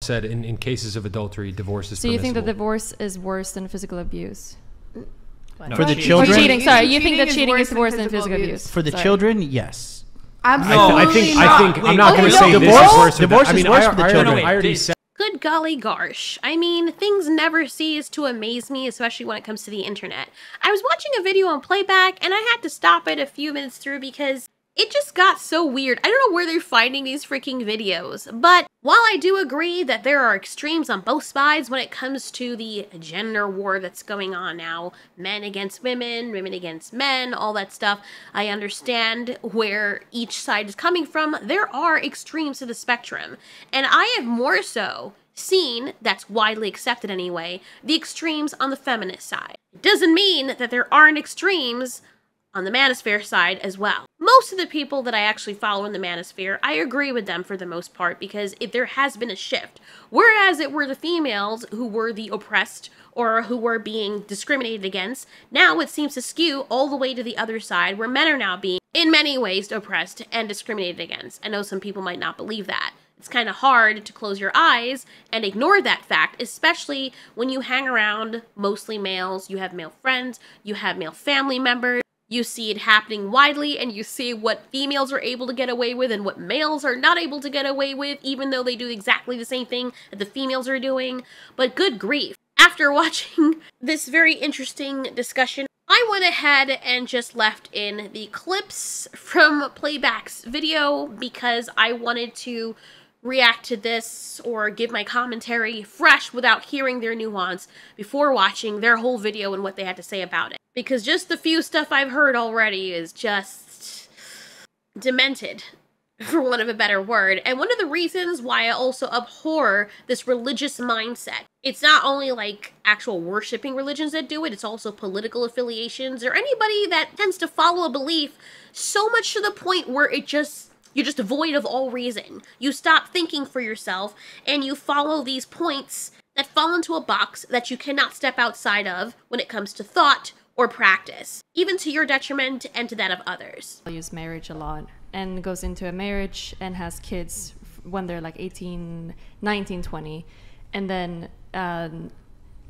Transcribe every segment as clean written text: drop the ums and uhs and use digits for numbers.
said in cases of adultery, divorce is So you think that permissible. divorce is worse than physical abuse? No, For the cheating. children? Or cheating, sorry. You Cheating think that is cheating worse is worse than than physical physical abuse? For the Sorry. children, yes. Absolutely I think I'm not going to wait, say no, this divorce- is worse. divorce I mean, is worse for the I children. already- I already This- said. Good golly gosh. I mean, things never cease to amaze me, especially when it comes to the internet. I was watching a video on playback, and I had to stop it a few minutes through because it just got so weird. I don't know where they're finding these freaking videos, but while I do agree that there are extremes on both sides when it comes to the gender war that's going on now, men against women, women against men, all that stuff, I understand where each side is coming from. There are extremes to the spectrum, and I have more so seen, that's widely accepted anyway, the extremes on the feminist side. It doesn't mean that there aren't extremes on the manosphere side as well. Most of the people that I actually follow in the manosphere, I agree with them for the most part because there has been a shift. Whereas it were the females who were the oppressed or who were being discriminated against, now it seems to skew all the way to the other side where men are now being, in many ways, oppressed and discriminated against. I know some people might not believe that. It's kind of hard to close your eyes and ignore that fact, especially when you hang around mostly males, you have male friends, you have male family members. You see it happening widely, and you see what females are able to get away with and what males are not able to get away with, even though they do exactly the same thing that the females are doing. But good grief. After watching this very interesting discussion, I went ahead and just left in the clips from Playback's video because I wanted to react to this or give my commentary fresh without hearing their nuance before watching their whole video and what they had to say about it. Because just the few stuff I've heard already is just demented, for want of a better word. And one of the reasons why I also abhor this religious mindset, it's not only like actual worshiping religions that do it, it's also political affiliations or anybody that tends to follow a belief so much to the point where you're just devoid of all reason. You stop thinking for yourself and you follow these points that fall into a box that you cannot step outside of when it comes to thought or practice, even to your detriment and to that of others. Values marriage a lot and goes into a marriage and has kids when they're like 18, 19, 20. And then a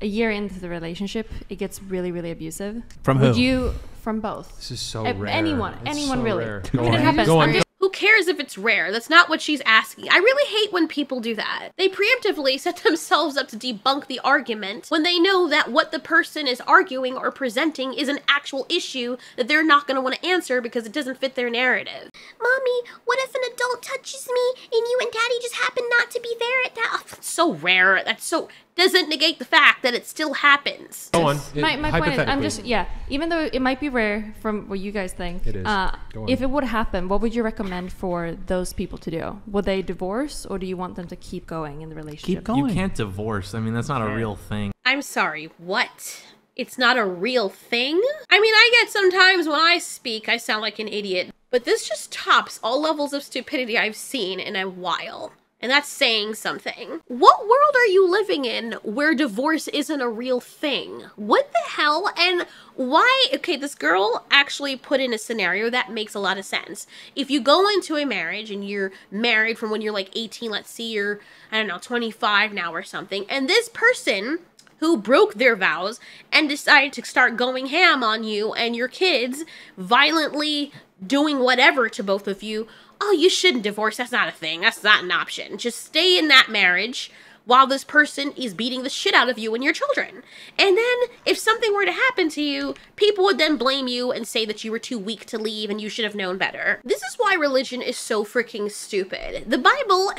year into the relationship, it gets really, really abusive. From who? Would you, from both. This is so rare. Anyone It's so really. rare. I mean, it happens. Go on. Who cares if it's rare? That's not what she's asking. I really hate when people do that. They preemptively set themselves up to debunk the argument when they know that what the person is arguing or presenting is an actual issue that they're not going to want to answer because it doesn't fit their narrative. Mommy, what if an adult touches me and you and Daddy just happen not to be there at that? Oh, that's so rare. That's so... doesn't negate the fact that it still happens. Go on. My point is, I'm Hypothetically. just, even though it might be rare from what you guys think, It is. Go on. if it would happen, what would you recommend for those people to do? Would they divorce, or do you want them to keep going in the relationship? Keep going. You can't divorce. I mean, that's not a real thing. I'm sorry, what? It's not a real thing? I mean, I get sometimes when I speak, I sound like an idiot, but this just tops all levels of stupidity I've seen in a while. And that's saying something. What world are you living in where divorce isn't a real thing? What the hell? And why? Okay, this girl actually put in a scenario that makes a lot of sense. If you go into a marriage and you're married from when you're like 18, let's see, you're, I don't know, 25 now or something, and this person who broke their vows and decided to start going ham on you and your kids, violently doing whatever to both of you, oh, you shouldn't divorce. That's not a thing. That's not an option. Just stay in that marriage while this person is beating the shit out of you and your children. And then if something were to happen to you, people would then blame you and say that you were too weak to leave and you should have known better. This is why religion is so freaking stupid. The Bible,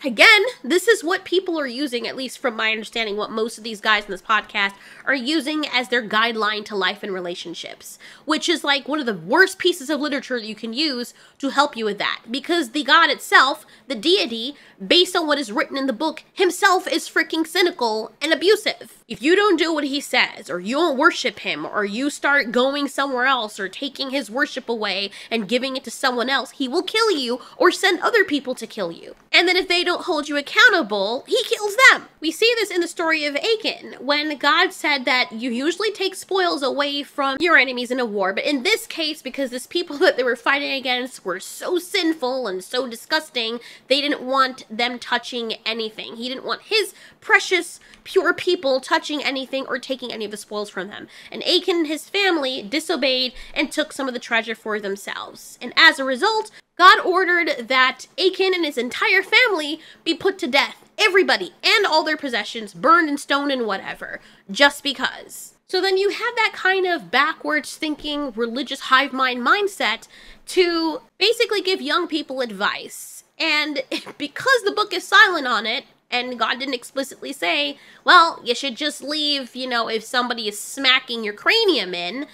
again, this is what people are using, at least from my understanding, what most of these guys in this podcast are using as their guideline to life and relationships, which is like one of the worst pieces of literature that you can use to help you with that, because the God itself, the deity, based on what is written in the book, himself is freaking cynical and abusive. If you don't do what he says, or you don't worship him, or you start going somewhere else, or taking his worship away and giving it to someone else, he will kill you or send other people to kill you. And then if they don't hold you accountable, he kills them. We see this in the story of Achan, when God said that you usually take spoils away from your enemies in a war. But in this case, because this people that they were fighting against were so sinful and so disgusting, they didn't want them touching anything. He didn't want his precious, pure people touching anything or taking any of the spoils from them. And Achan and his family disobeyed and took some of the treasure for themselves. And as a result, God ordered that Achan and his entire family be put to death. Everybody and all their possessions burned and stoned and whatever, just because. So then you have that kind of backwards thinking, religious hive mind mindset to basically give young people advice. And because the book is silent on it, and God didn't explicitly say, well, you should just leave, you know, if somebody is smacking your cranium in,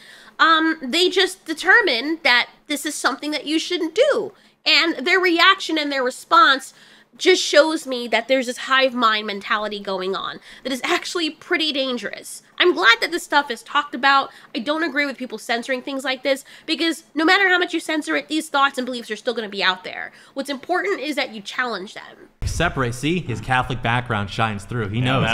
they just determined that this is something that you shouldn't do. And their reaction and their response just shows me that there's this hive mind mentality going on that is actually pretty dangerous. I'm glad that this stuff is talked about. I don't agree with people censoring things like this, because no matter how much you censor it, these thoughts and beliefs are still going to be out there. What's important is that you challenge them. Separate. See, his Catholic background shines through. He knows.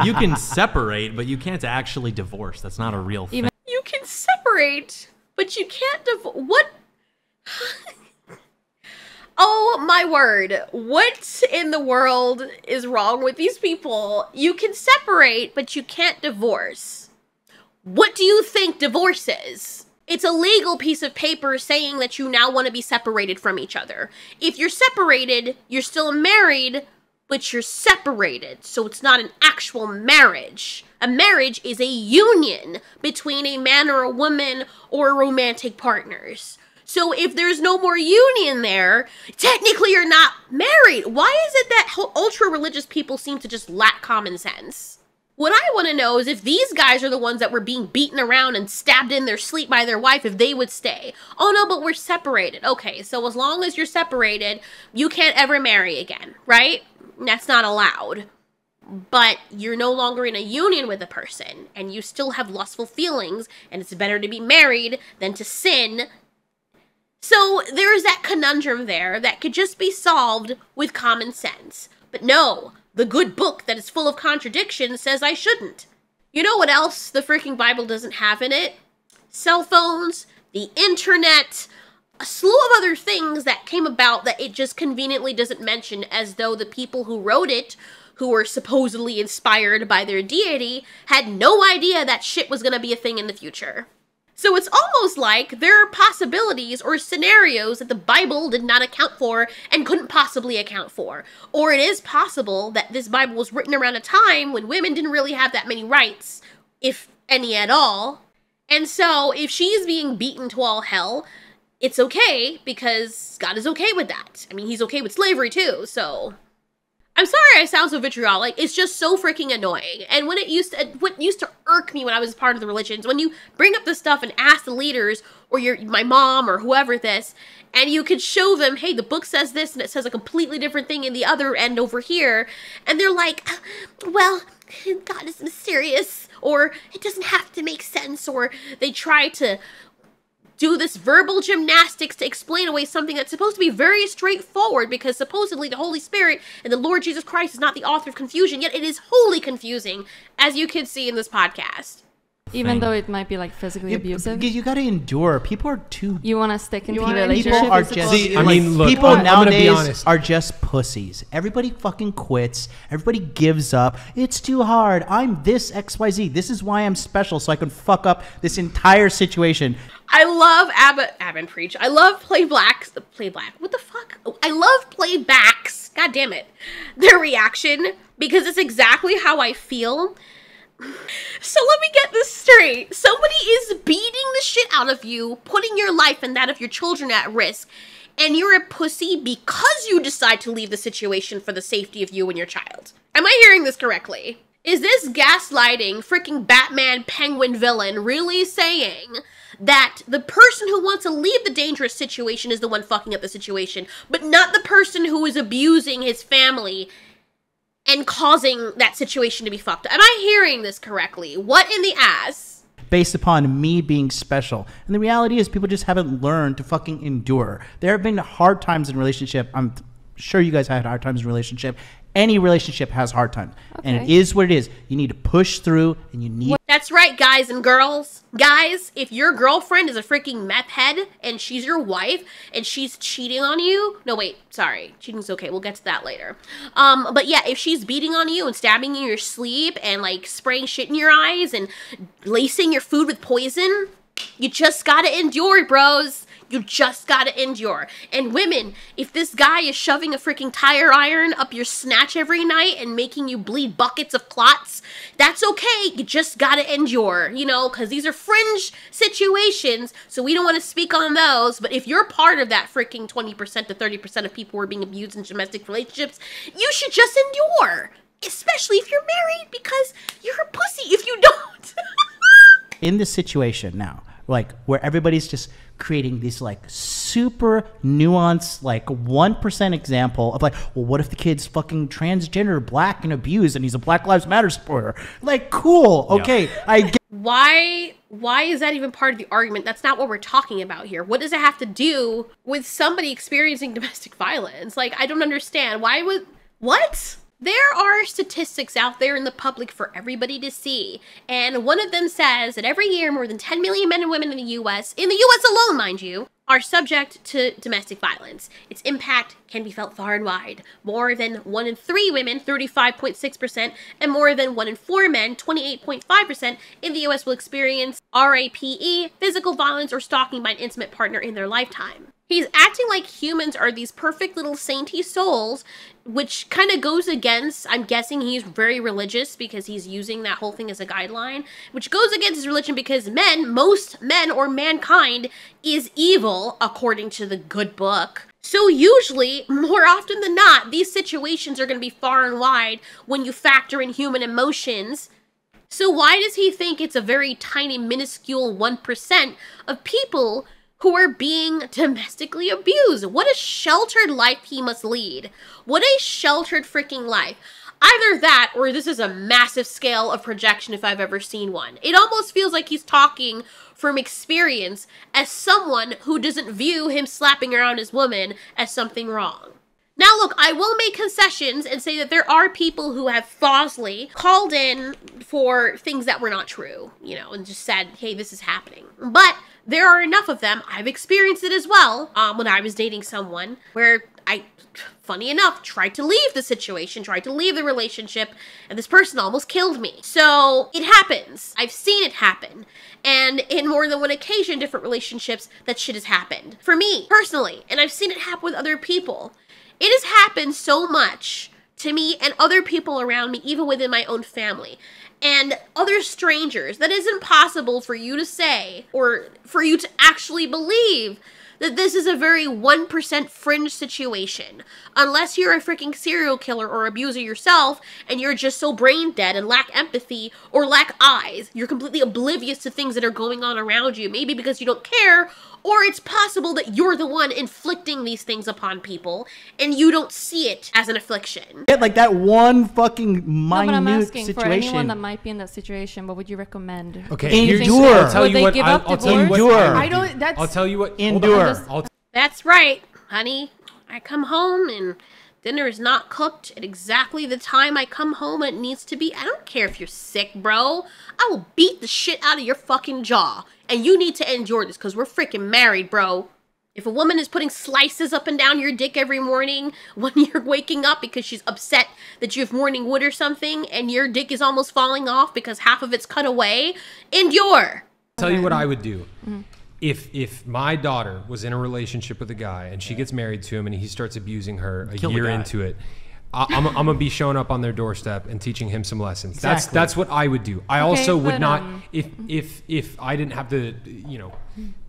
You can separate, but you can't actually divorce. That's not a real thing. You can separate, but you can't what? Oh my word. What in the world is wrong with these people? You can separate, but you can't divorce. What do you think divorce is? It's a legal piece of paper saying that you now want to be separated from each other. If you're separated, you're still married, but you're separated, so it's not an actual marriage. A marriage is a union between a man or a woman or romantic partners. So if there's no more union there, technically you're not married. Why is it that ultra-religious people seem to just lack common sense? What I want to know is if these guys are the ones that were being beaten around and stabbed in their sleep by their wife, if they would stay. Oh no, but we're separated. Okay, so as long as you're separated, you can't ever marry again, right? That's not allowed. But you're no longer in a union with a person, and you still have lustful feelings, and it's better to be married than to sin. So there's that conundrum there that could just be solved with common sense. But no, the good book that is full of contradictions says I shouldn't. You know what else the freaking Bible doesn't have in it? Cell phones, the internet, a slew of other things that came about that it just conveniently doesn't mention, as though the people who wrote it, who were supposedly inspired by their deity, had no idea that shit was gonna be a thing in the future. So it's almost like there are possibilities or scenarios that the Bible did not account for and couldn't possibly account for. Or it is possible that this Bible was written around a time when women didn't really have that many rights, if any at all. And so if she's being beaten to all hell, it's okay because God is okay with that. I mean, he's okay with slavery too, so... I'm sorry I sound so vitriolic. It's just so freaking annoying. And what used to irk me when I was part of the religions, when you bring up this stuff and ask the leaders or my mom or whoever this, and you could show them, hey, the book says this and it says a completely different thing in the other end over here, and they're like, well, God is mysterious, or it doesn't have to make sense, or they try to do this verbal gymnastics to explain away something that's supposed to be very straightforward, because supposedly the Holy Spirit and the Lord Jesus Christ is not the author of confusion, yet it is wholly confusing, as you can see in this podcast. Even though it might be like physically abusive. You got to endure. People are too... You want to stick into a People relationship? are just... See, I mean, look, people I'm gonna be nowadays honest. are just pussies. Everybody fucking quits. Everybody gives up. It's too hard. I'm this XYZ. This is why I'm special, so I can fuck up this entire situation. I love Abba and Preach. I love Play Black. What the fuck? I love Playbacks. God damn it. Their reaction, because it's exactly how I feel. So let me get this straight. Somebody is beating the shit out of you, putting your life and that of your children at risk, and you're a pussy because you decide to leave the situation for the safety of you and your child. Am I hearing this correctly? Is this gaslighting freaking Batman Penguin villain really saying that the person who wants to leave the dangerous situation is the one fucking up the situation, but not the person who is abusing his family and causing that situation to be fucked up? Am I hearing this correctly? What in the ass? Based upon me being special. And the reality is people just haven't learned to fucking endure. There have been hard times in relationship. sure you guys had hard times in a relationship. Any relationship has hard times. And it Okay. is what it is. You need to push through, and you need... That's right, guys and girls. Guys, if your girlfriend is a freaking meth head and she's your wife and she's cheating on you... No, wait, sorry. Cheating's okay. We'll get to that later. But yeah, if she's beating on you and stabbing you in your sleep and, like, spraying shit in your eyes and lacing your food with poison, you just gotta endure, bros. You just gotta endure. And women, if this guy is shoving a freaking tire iron up your snatch every night and making you bleed buckets of clots, that's okay. You just gotta endure, you know, because these are fringe situations, so we don't want to speak on those. But if you're part of that freaking 20% to 30% of people who are being abused in domestic relationships, you should just endure. Especially if you're married, because you're a pussy if you don't. In this situation now, like, where everybody's just creating these, like, super nuanced, like, 1% example of, like, well, what if the kid's fucking transgender, black, and abused, and he's a Black Lives Matter supporter? Like, cool, okay, I get... Why is that even part of the argument? That's not what we're talking about here. What does it have to do with somebody experiencing domestic violence? Like, I don't understand. Why would... What? There are statistics out there in the public for everybody to see, and one of them says that every year more than 10 million men and women in the U.S. alone, mind you, are subject to domestic violence. Its impact can be felt far and wide. More than 1 in 3 women, 35.6%, and more than 1 in 4 men, 28.5%, in the U.S. will experience RAPE, physical violence, or stalking by an intimate partner in their lifetime. He's acting like humans are these perfect little sainty souls, which kind of goes against, I'm guessing he's very religious because he's using that whole thing as a guideline, which goes against his religion because most men or mankind is evil, according to the good book. So usually, more often than not, these situations are going to be far and wide when you factor in human emotions. So why does he think it's a very tiny, minuscule 1% of people who are being domestically abused? What a sheltered life he must lead. What a sheltered freaking life. Either that, or this is a massive scale of projection if I've ever seen one. It almost feels like he's talking from experience as someone who doesn't view him slapping around his woman as something wrong. Now look, I will make concessions and say that there are people who have falsely called in for things that were not true, you know, and just said, hey, this is happening. But there are enough of them. I've experienced it as well when I was dating someone where I, funny enough, tried to leave the situation, tried to leave the relationship, and this person almost killed me. So it happens. I've seen it happen. And in more than one occasion, different relationships, that shit has happened. For me, personally, and I've seen it happen with other people. It has happened so much to me and other people around me, even within my own family, and other strangers, that it's impossible for you to say, or for you to actually believe, that this is a very 1% fringe situation. Unless you're a freaking serial killer or abuser yourself, and you're just so brain dead and lack empathy or lack eyes. You're completely oblivious to things that are going on around you, maybe because you don't care, or it's possible that you're the one inflicting these things upon people, and you don't see it as an affliction. Yeah, like that one fucking minute No, but I'm asking situation. for anyone that might be in that situation, what would you recommend? Okay, Endure. I'll tell Would you they what. give up I'll tell you what. divorce? I would I do. don't- that's- I'll tell you what. Endure. That's right, honey. I come home and dinner is not cooked at exactly the time I come home and it needs to be. I don't care if you're sick, bro. I will beat the shit out of your fucking jaw. And you need to endure this because we're freaking married, bro. If a woman is putting slices up and down your dick every morning when you're waking up because she's upset that you have morning wood or something and your dick is almost falling off because half of it's cut away, endure. I'll tell you what I would do. If my daughter was in a relationship with a guy and she gets married to him and he starts abusing her a Kill the year guy. into it, I'm gonna be showing up on their doorstep and teaching him some lessons. Exactly. That's what I would do. I Okay, also would but, not if I didn't have the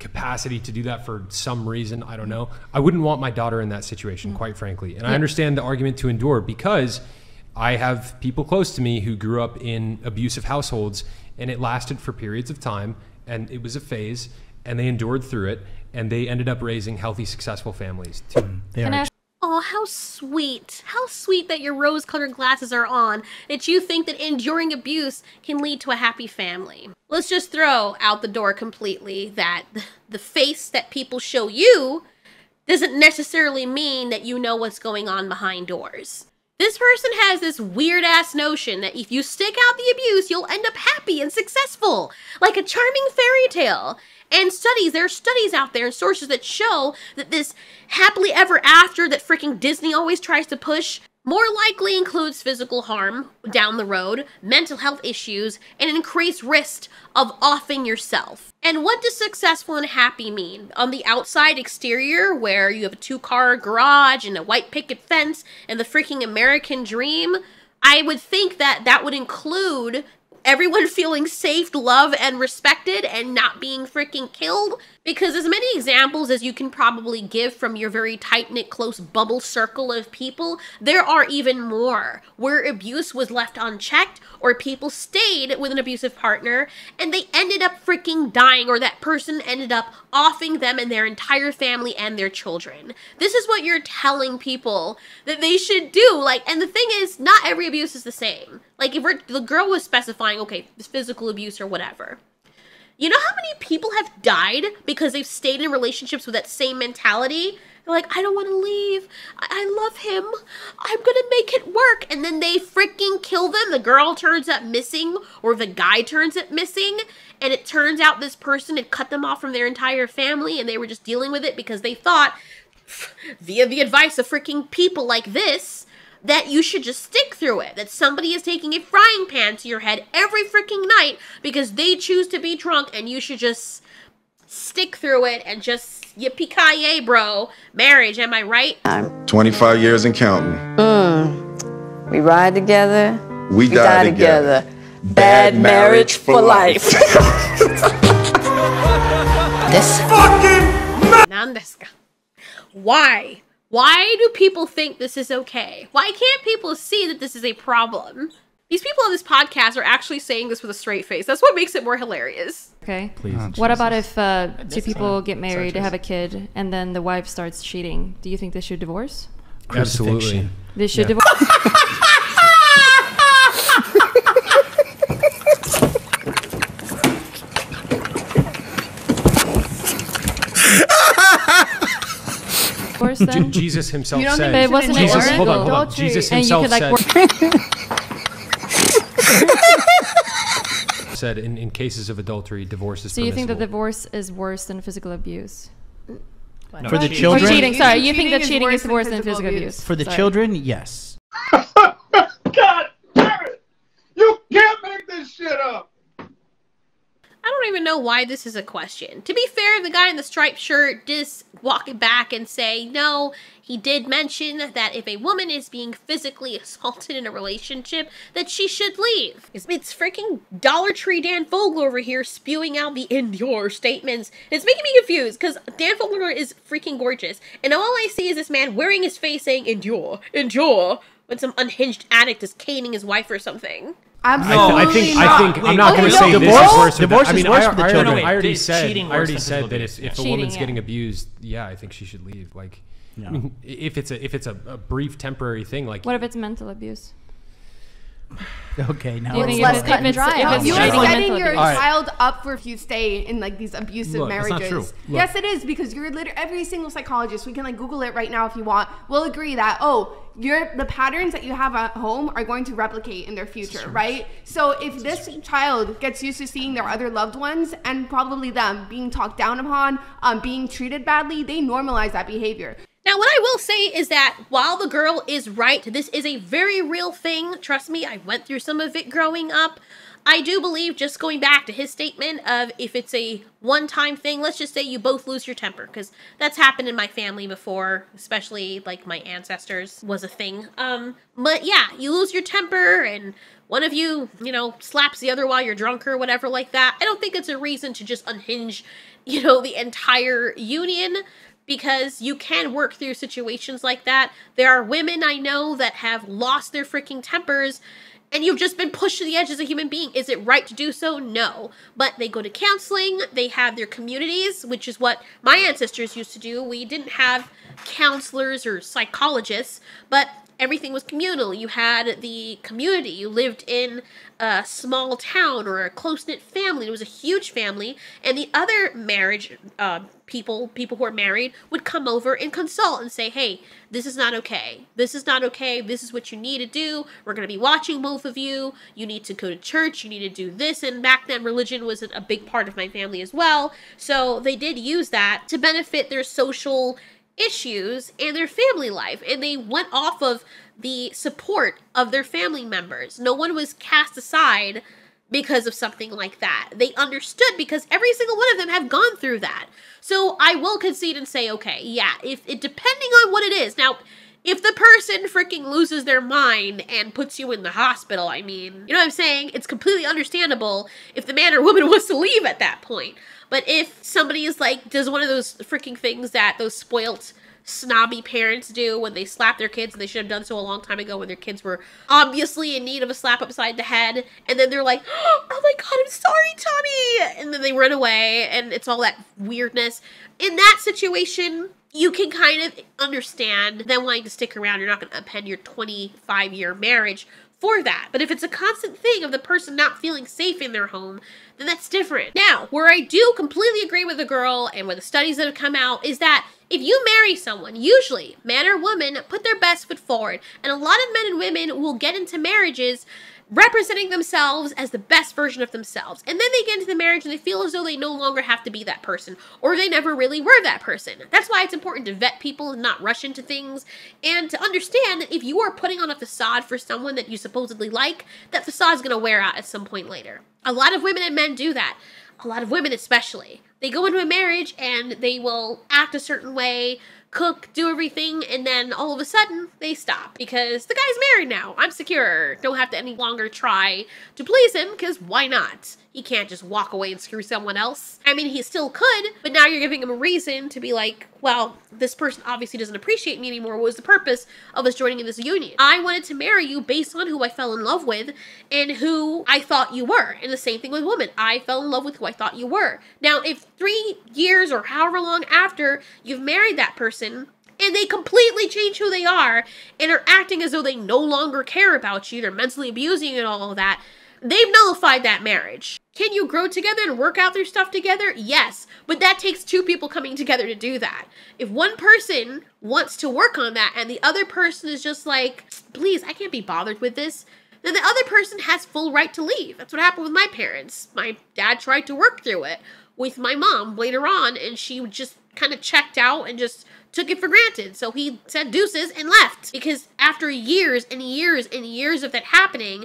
capacity to do that for some reason, I don't know. I wouldn't want my daughter in that situation, quite frankly. And I understand the argument to endure because I have people close to me who grew up in abusive households and it lasted for periods of time and it was a phase and they endured through it and they ended up raising healthy, successful families too. They Can are I ask- Oh, how sweet. How sweet that your rose-colored glasses are on, that you think that enduring abuse can lead to a happy family. Let's just throw out the door completely that the face that people show you doesn't necessarily mean that you know what's going on behind doors. This person has this weird-ass notion that if you stick out the abuse, you'll end up happy and successful, like a charming fairy tale. And there are studies out there and sources that show that this happily ever after that freaking Disney always tries to push more likely includes physical harm down the road, mental health issues, and an increased risk of offing yourself. And what does successful and happy mean? On the outside exterior, where you have a 2-car garage and a white picket fence and the freaking American dream, I would think that that would include everyone feeling safe, loved, and respected and not being freaking killed. Because as many examples as you can probably give from your very tight-knit, close bubble circle of people, there are even more where abuse was left unchecked or people stayed with an abusive partner and they ended up freaking dying, or that person ended up offing them and their entire family and their children. This is what you're telling people that they should do. Like, and the thing is, not every abuse is the same. Like, if the girl was specifying, okay, physical abuse or whatever. You know how many people have died because they've stayed in relationships with that same mentality? They're like, I don't want to leave. I love him. I'm going to make it work. And then they freaking kill them. The girl turns up missing, or the guy turns up missing. And it turns out this person had cut them off from their entire family and they were just dealing with it because they thought, via the advice of freaking people like this, that you should just stick through it. That somebody is taking a frying pan to your head every freaking night because they choose to be drunk and you should just stick through it and just yippee-ki-yay, bro. Marriage, am I right? 25 years and counting. We ride together. We die together. Bad marriage for life. This fucking Nandeska. Why? Why do people think this is okay? Why can't people see that this is a problem? These people on this podcast are actually saying this with a straight face. That's what makes it more hilarious. Okay. Please. What about if two people get married, they have a kid, and then the wife starts cheating? Do you think they should divorce? Absolutely. They should divorce. Jesus himself You don't said. think it wasn't Jesus, illegal? hold on. Jesus And you himself could, like, said in cases of adultery, divorce is So you think that permissible. divorce is worse than physical abuse? For the Or children, cheating, sorry. You think that cheating is worse than physical abuse? for the Sorry. children, yes. God damn it! You can't make this shit up! I don't even know why this is a question. To be fair, the guy in the striped shirt did walk it back and say, no, he did mention that if a woman is being physically assaulted in a relationship, that she should leave. It's freaking Dollar Tree Dan Fogler over here spewing out the endure statements. It's making me confused, because Dan Fogler is freaking gorgeous, and all I see is this man wearing his face saying, endure, endure, when some unhinged addict is caning his wife or something. I think I'm not going to say this is worse. I mean, I already said that if a woman's getting abused, yeah, I think she should leave. Like, I mean, if it's a brief temporary thing, like, What if it's mental abuse? Okay, now Do you think Let's if cut and it's- dry. if it's You are cheating and setting mental your abuse? child up for if you stay in like these abusive Look, that's marriages. not true. Yes, it is, because you're literally every single psychologist. We can like Google it right now if you want. Will agree that the patterns that you have at home are going to replicate in their future, right? So if this child gets used to seeing their other loved ones and probably them being talked down upon, being treated badly, they normalize that behavior. Now, what I will say is that while the girl is right, this is a very real thing. Trust me, I went through some of it growing up. I do believe, just going back to his statement of if it's a one-time thing, let's just say you both lose your temper, because that's happened in my family before, especially like my ancestors was a thing. But yeah, you lose your temper and one of you, slaps the other while you're drunk or whatever like that. I don't think it's a reason to just unhinge, the entire union, because you can work through situations like that. There are women I know that have lost their freaking tempers, and you've just been pushed to the edge as a human being. Is it right to do so? No. But they go to counseling, they have their communities, which is what my ancestors used to do. We didn't have counselors or psychologists, but everything was communal. You had the community. You lived in a small town or a close-knit family. It was a huge family. And the other marriage people who are married would come over and consult and say, hey, this is not okay. This is not okay. This is what you need to do. We're going to be watching both of you. You need to go to church. You need to do this. And back then, religion was a big part of my family as well. So they did use that to benefit their social issues and their family life. And they went off of the support of their family members. No one was cast aside because of something like that. They understood because every single one of them have gone through that. So I will concede and say, okay, yeah, if it depending on what it is. Now, if the person freaking loses their mind and puts you in the hospital, I mean, you know what I'm saying? It's completely understandable if the man or woman wants to leave at that point. But if somebody is like, does one of those freaking things that those spoilt, snobby parents do when they slap their kids, and they should have done so a long time ago when their kids were obviously in need of a slap upside the head, and then they're like, oh my god, I'm sorry, Tommy, and then they run away, and it's all that weirdness. In that situation, you can kind of understand them wanting to stick around. You're not going to append your 25-year marriage for that. But if it's a constant thing of the person not feeling safe in their home, then that's different. Now, where I do completely agree with the girl and with the studies that have come out is that if you marry someone, usually, man or woman, put their best foot forward. And a lot of men and women will get into marriages representing themselves as the best version of themselves. And then they get into the marriage and they feel as though they no longer have to be that person, or they never really were that person. That's why it's important to vet people and not rush into things, and to understand that if you are putting on a facade for someone that you supposedly like, that facade is going to wear out at some point later. A lot of women and men do that. A lot of women especially. They go into a marriage and they will act a certain way, cook, do everything, and then all of a sudden they stop because the guy's married now. I'm secure. Don't have to any longer try to please him because why not? He can't just walk away and screw someone else. I mean, he still could, but now you're giving him a reason to be like, well, this person obviously doesn't appreciate me anymore. What was the purpose of us joining in this union? I wanted to marry you based on who I fell in love with and who I thought you were. And the same thing with women. I fell in love with who I thought you were. Now, if 3 years or however long after you've married that person, and they completely change who they are and are acting as though they no longer care about you, they're mentally abusing you and all of that, they've nullified that marriage. Can you grow together and work out their stuff together? Yes, but that takes two people coming together to do that. If one person wants to work on that and the other person is just like, please, I can't be bothered with this, then the other person has full right to leave. That's what happened with my parents. My dad tried to work through it with my mom later on, and she just kind of checked out and just took it for granted. So he said deuces and left. Because after years and years and years of that happening,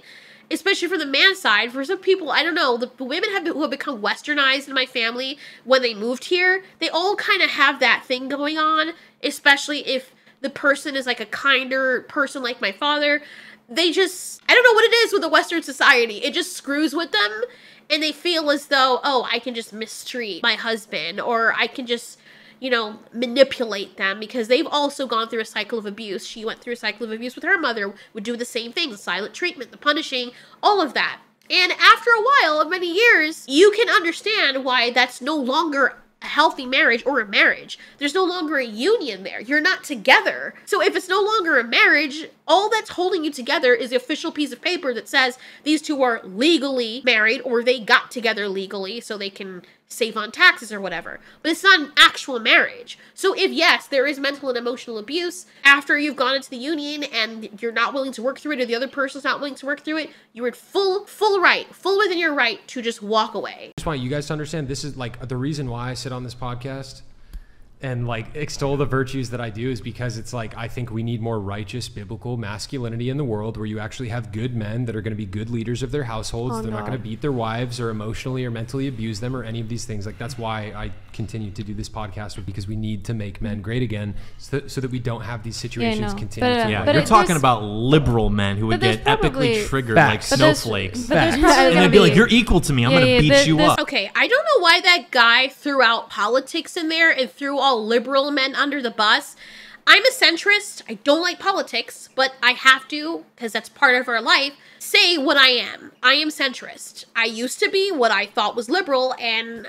especially from the man side, for some people, I don't know, the women who have become westernized in my family when they moved here, they all kind of have that thing going on, especially if the person is like a kinder person like my father. They just, I don't know what it is with the Western society. It just screws with them, and they feel as though, oh, I can just mistreat my husband, or I can just, you know, manipulate them, because they've also gone through a cycle of abuse. She went through a cycle of abuse with her mother, would do the same thing, the silent treatment, the punishing, all of that. And after a while of many years, you can understand why that's no longer a healthy marriage or a marriage. There's no longer a union there. You're not together. So if it's no longer a marriage, all that's holding you together is the official piece of paper that says these two are legally married, or they got together legally so they can save on taxes or whatever. But it's not an actual marriage. So if, yes, there is mental and emotional abuse after you've gone into the union and you're not willing to work through it, or the other person's not willing to work through it, you're in full within your right to just walk away. I just want you guys to understand, this is like the reason why I sit on this podcast and like extol the virtues that I do is because it's like, I think we need more righteous biblical masculinity in the world, where you actually have good men that are going to be good leaders of their households. They're not going to beat their wives or emotionally or mentally abuse them or any of these things. Like, that's why I continue to do this podcast, because we need to make men great again, so that we don't have these situations continue. You're talking about liberal men who would get epically triggered like snowflakes. And they'd be like, you're equal to me. I'm going to beat you up. Okay, I don't know why that guy threw out politics in there and threw all liberal men under the bus. I'm a centrist. I don't like politics, but I have to, because that's part of our life, say what I am. I am centrist. I used to be what I thought was liberal, and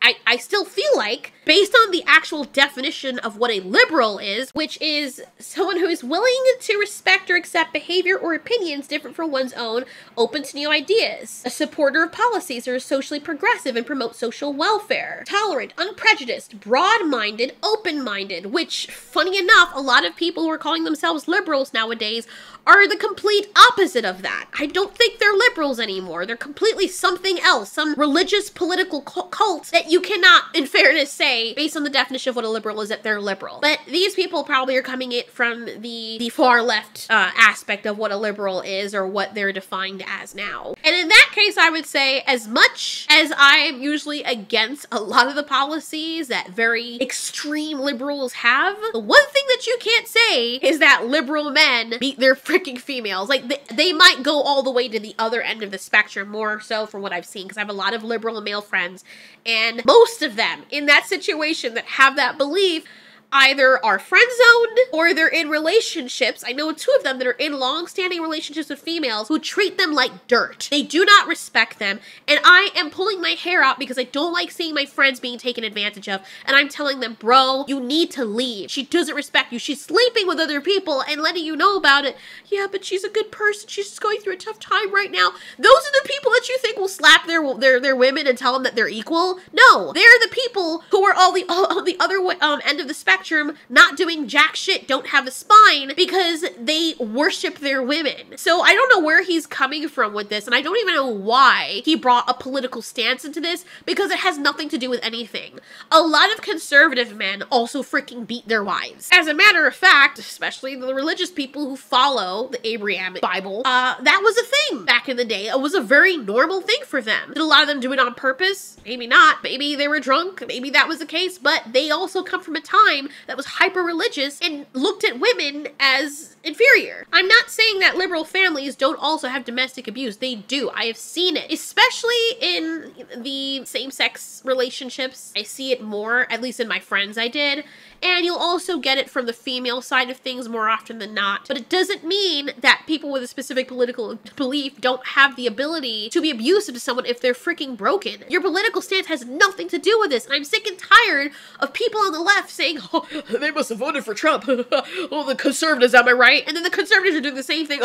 I still feel like, based on the actual definition of what a liberal is, which is someone who is willing to respect or accept behavior or opinions different from one's own, open to new ideas, a supporter of policies that are socially progressive and promote social welfare, tolerant, unprejudiced, broad-minded, open-minded, which, funny enough, a lot of people who are calling themselves liberals nowadays are the complete opposite of that. I don't think they're liberals anymore. They're completely something else, some religious political cult that you cannot, in fairness, say, based on the definition of what a liberal is, that they're liberal. But these people probably are coming it from the far left aspect of what a liberal is, or what they're defined as now. And in that case, I would say, as much as I'm usually against a lot of the policies that very extreme liberals have, the one thing that you can't say is that liberal men beat their freaking females. Like, they might go all the way to the other end of the spectrum, more so from what I've seen, because I have a lot of liberal male friends, and most of them in that situation that have that belief either are friend-zoned or they're in relationships. I know 2 of them that are in long-standing relationships with females who treat them like dirt. They do not respect them, and I am pulling my hair out because I don't like seeing my friends being taken advantage of, and I'm telling them, bro, you need to leave. She doesn't respect you. She's sleeping with other people and letting you know about it. Yeah, but she's a good person. She's just going through a tough time right now. Those are the people that you think will slap their women and tell them that they're equal? No, they're the people who are on the other end of the spectrum, not doing jack shit, don't have a spine, because they worship their women. So I don't know where he's coming from with this, and I don't even know why he brought a political stance into this, because it has nothing to do with anything. A lot of conservative men also freaking beat their wives. As a matter of fact, especially the religious people who follow the Abrahamic Bible, that was a thing back in the day. It was a very normal thing for them. Did a lot of them do it on purpose? Maybe not. Maybe they were drunk. Maybe that was the case, but they also come from a time that was hyper-religious and looked at women as inferior. I'm not saying that liberal families don't also have domestic abuse. They do. I have seen it, especially in the same-sex relationships. I see it more, at least in my friends I did. And you'll also get it from the female side of things more often than not. But it doesn't mean that people with a specific political belief don't have the ability to be abusive to someone if they're freaking broken. Your political stance has nothing to do with this. And I'm sick and tired of people on the left saying, oh, they must have voted for Trump. Oh, the conservatives, am I right? And then the conservatives are doing the same thing.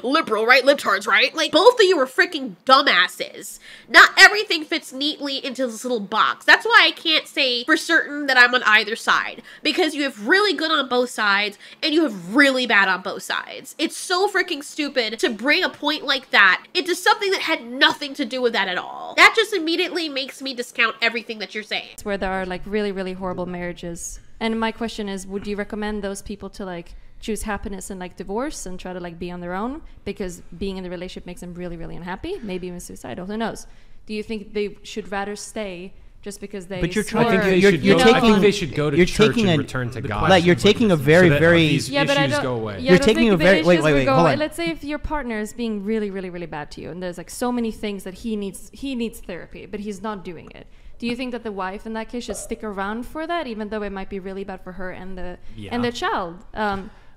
Liberal, right? Libtards, right? Like, both of you are freaking dumbasses. Not everything fits neatly into this little box. That's why I can't say for certain that I'm on either side. Because you have really good on both sides, and you have really bad on both sides. It's so freaking stupid to bring a point like that into something that had nothing to do with that at all. That just immediately makes me discount everything that you're saying. It's where there are like really, really horrible marriages. And my question is, would you recommend those people to like choose happiness and like divorce and try to like be on their own? Because being in the relationship makes them really, really unhappy, maybe even suicidal, who knows? Do you think they should rather stay just because they? But you're swore, trying. I think they should go to church and return to God. Like you're taking a very, very. Yeah, but I don't. Go away. Yeah, you're taking a very. Wait, hold on. Let's say if your partner is being really, really, really bad to you, and there's like so many things that he needs therapy, but he's not doing it. Do you think that the wife in that case should stick around for that, even though it might be really bad for her and the child?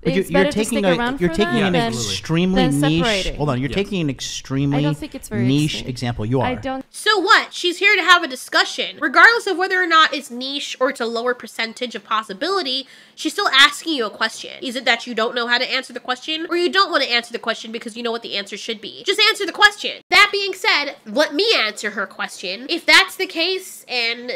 It's better to stick around for that an than extremely niche. separating. Hold on, you're taking an extremely I don't think it's very niche extreme. example. You are. I don't. So what? She's here to have a discussion. Regardless of whether or not it's niche or it's a lower percentage of possibility, she's still asking you a question. Is it that you don't know how to answer the question, or you don't want to answer the question because you know what the answer should be? Just answer the question. That being said, let me answer her question. If that's the case and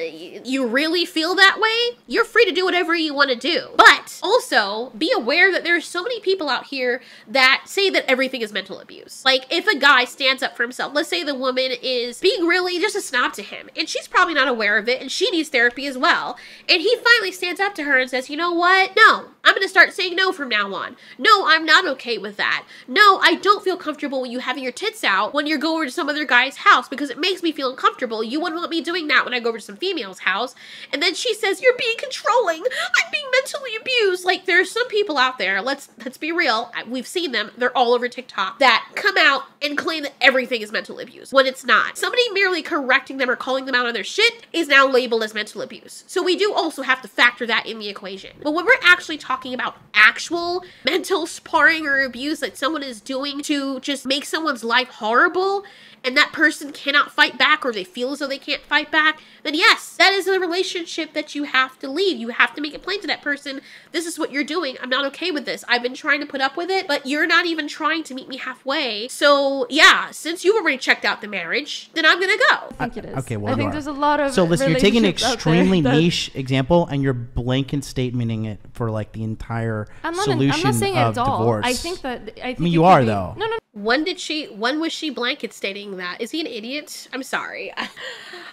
you really feel that way, you're free to do whatever you want to do. But also be aware that there are so many people out here that say that everything is mental abuse. Like, if a guy stands up for himself, let's say the woman is being really just a snob to him, and she's probably not aware of it, and she needs therapy as well, and he finally stands up to her and says, you know what? No, I'm going to start saying no from now on. No, I'm not okay with that. No, I don't feel comfortable with you having your tits out when you go over to some other guy's house because it makes me feel uncomfortable. You wouldn't want me doing that when I go over to some female's house. And then she says, you're being controlling. I'm being mentally abused. Like, there's some people out there there, let's be real, we've seen them, they're all over TikTok, that come out and claim that everything is mental abuse when it's not. Somebody merely correcting them or calling them out on their shit is now labeled as mental abuse. So we do also have to factor that in the equation. But when we're actually talking about actual mental sparring or abuse that someone is doing to just make someone's life horrible, and that person cannot fight back, or they feel as though they can't fight back, then yes, that is a relationship that you have to leave. You have to make it plain to that person, this is what you're doing. I'm not okay with this. I've been trying to put up with it, but you're not even trying to meet me halfway. So yeah, since you've already checked out the marriage, then I'm gonna go. I think it is. Okay, well, I think there's a lot of so listen, you're taking an extremely that niche example and you're blanket statementing it for like the entire solution I'm not saying it of at all. divorce. I think I mean, you are though. No. When was she blanket stating that? Is he an idiot? I'm sorry.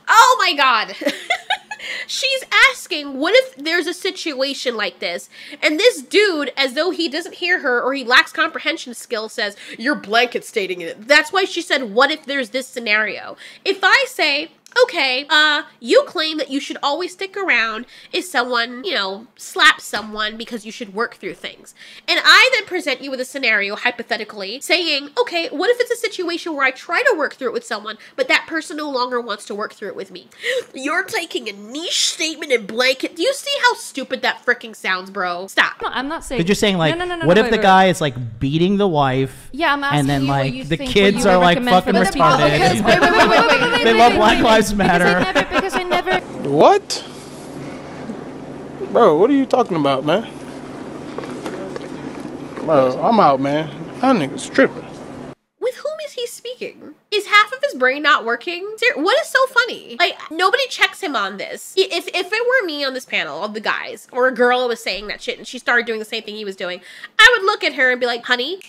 Oh my God. She's asking, what if there's a situation like this, and this dude, as though he doesn't hear her or he lacks comprehension skills, says, you're blanket stating it. That's why she said, what if there's this scenario? If I say, okay, you claim that you should always stick around if someone, slaps someone because you should work through things. And I then present you with a scenario, hypothetically, saying, okay, what if it's a situation where I try to work through it with someone, but that person no longer wants to work through it with me? You're taking a niche statement and blanket. Do you see how stupid that freaking sounds, bro? Stop. No, I'm not saying. But you're saying, like, no, what if the guy is, like, beating the wife? Yeah, I'm asking and then, you what like, you the think, kids are, like, fucking retarded. Wait. They love Black Lives Matter. Because I never. What? Bro, what are you talking about, man? Bro, I'm out, man. That nigga's tripping. With whom is he speaking? Is half of his brain not working? What is so funny? Like, nobody checks him on this. If it were me on this panel of the guys, or a girl was saying that shit and she started doing the same thing he was doing, I would look at her and be like, honey,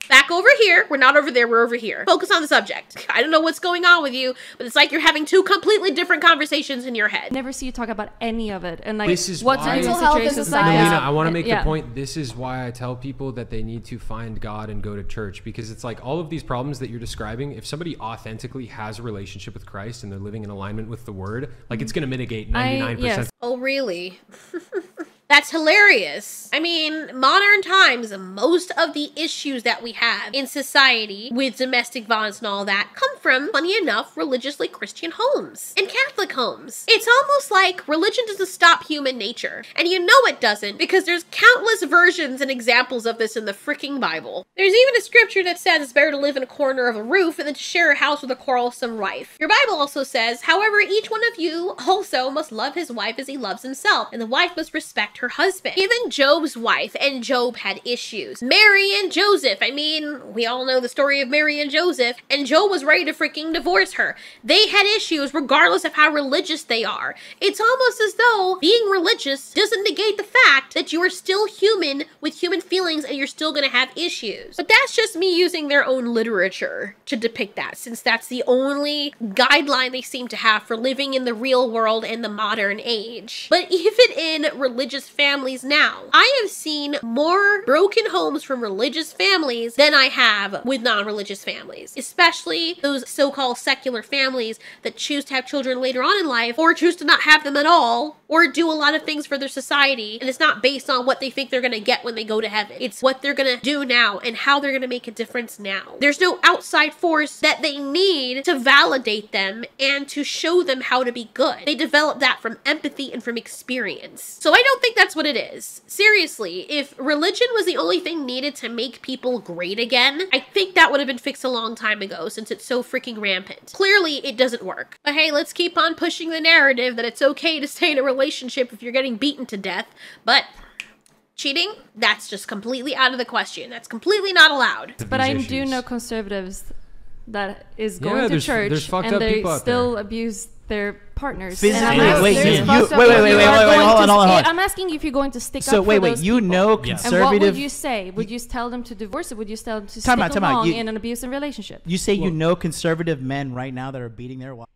back over here. We're not over there. We're over here. Focus on the subject. I don't know what's going on with you, but it's like you're having two completely different conversations in your head. Never see you talk about any of it. And like, this is what's why, mental health is like? Melina, I want to make the point. This is why I tell people that they need to find God and go to church, because it's like all of these problems that you're describing, if somebody authentically has a relationship with Christ and they're living in alignment with the word, like it's going to mitigate 99%. Yes. Oh, really? That's hilarious. I mean, modern times, most of the issues that we have in society with domestic violence and all that come from, funny enough, religiously Christian homes and Catholic homes. It's almost like religion doesn't stop human nature. And you know it doesn't, because there's countless versions and examples of this in the freaking Bible. There's even a scripture that says it's better to live in a corner of a roof than to share a house with a quarrelsome wife. Your Bible also says, however, each one of you also must love his wife as he loves himself, and the wife must respect her husband. Even Job's wife and Job had issues. Mary and Joseph, I mean, we all know the story of Mary and Joseph, and Job was ready to freaking divorce her. They had issues regardless of how religious they are. It's almost as though being religious doesn't negate the fact that you are still human with human feelings and you're still gonna have issues. But that's just me using their own literature to depict that, since that's the only guideline they seem to have for living in the real world in the modern age. But even in religious families now, I have seen more broken homes from religious families than I have with non-religious families, especially those so-called secular families that choose to have children later on in life, or choose to not have them at all, or do a lot of things for their society, and it's not based on what they think they're gonna get when they go to heaven. It's what they're gonna do now and how they're gonna make a difference now. There's no outside force that they need to validate them and to show them how to be good. They develop that from empathy and from experience. So I don't think that's what it is. Seriously, if religion was the only thing needed to make people great again, I think that would have been fixed a long time ago, since it's so freaking rampant. Clearly, it doesn't work. But hey, let's keep on pushing the narrative that it's okay to stay in a relationship if you're getting beaten to death, but cheating, that's just completely out of the question. That's completely not allowed. But I do know conservatives that is going to church and they still abuse their partners. Wait, hold on. I'm asking you if you're going to stick up for wait, those you people. know conservative... And what would you say? Would you tell them to divorce it? Would you tell them to stick along in an abusive relationship? You say you know conservative men right now that are beating their wives?